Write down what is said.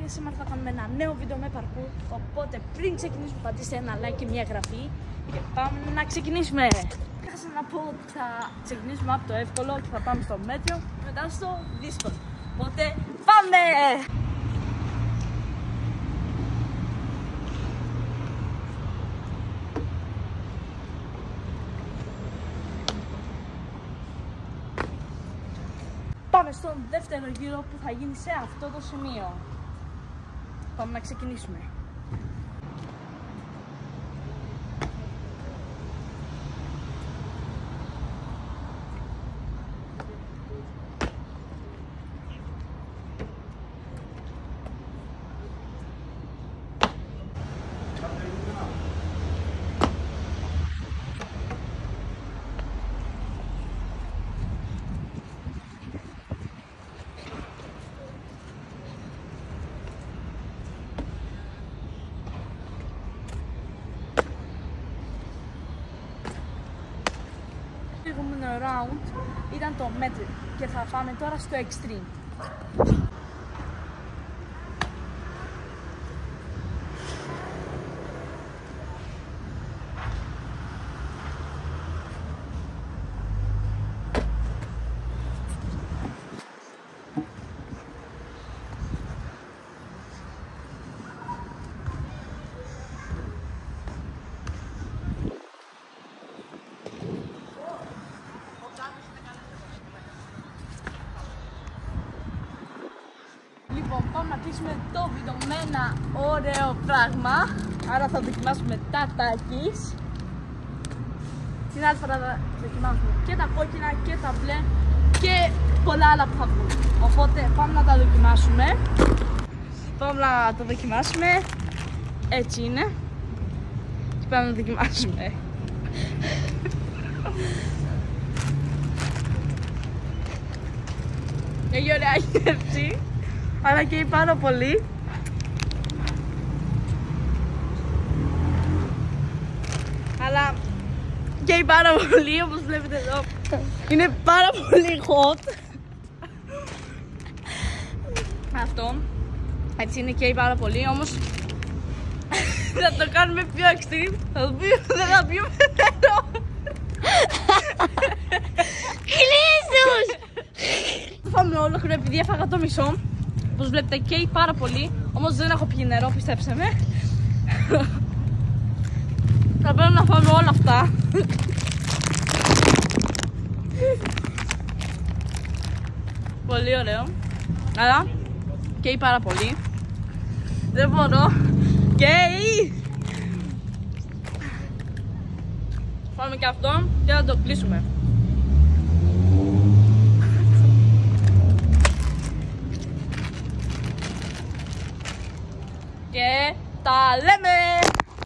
κύριοι, σήμερα θα κάνουμε ένα νέο βίντεο με parkour. Οπότε πριν ξεκινήσουμε πατήστε ένα like και μια εγγραφή και πάμε να ξεκινήσουμε. Ξέχασα να πω ότι θα ξεκινήσουμε από το εύκολο και θα πάμε στο μέτριο μετά στο δύσκολο. Οπότε πάμε! Πάμε στον δεύτερο γύρο που θα γίνει σε αυτό το σημείο. Πάμε να ξεκινήσουμε. Το επόμενο round ήταν το μέτριο και θα πάμε τώρα στο extreme. Λοιπόν, πάμε να κλείσουμε το βίντεο με ένα ωραίο πράγμα. Άρα θα δοκιμάσουμε τα τάκης. Την άλλη φορά θα δοκιμάσουμε και τα κόκκινα και τα μπλε και πολλά άλλα που θα βγουν. Οπότε πάμε να τα δοκιμάσουμε. Πάμε να το δοκιμάσουμε. Έτσι είναι. Και πάμε να το δοκιμάσουμε. Έχει ωραία γεύση. Αλλά καίει πάρα πολύ. Αλλά καίει πάρα πολύ, όπως βλέπετε εδώ. Είναι πάρα πολύ hot. Αυτό. Έτσι είναι, καίει πάρα πολύ, όμως θα το κάνουμε πιο extreme. Δεν θα πιούμε νερό. Κλείσους! Το φάμε όλο επειδή έφαγα το μισό. Όπως βλέπετε καίει πάρα πολύ, όμως δεν έχω πιει νερό, πιστέψτε με. Θα πρέπει να φάμε όλα αυτά. Πολύ ωραίο. Αλλά καίει πάρα πολύ. Δεν μπορώ. Καίει! Φάμε και αυτό και θα το κλείσουμε. Και τα λέμε!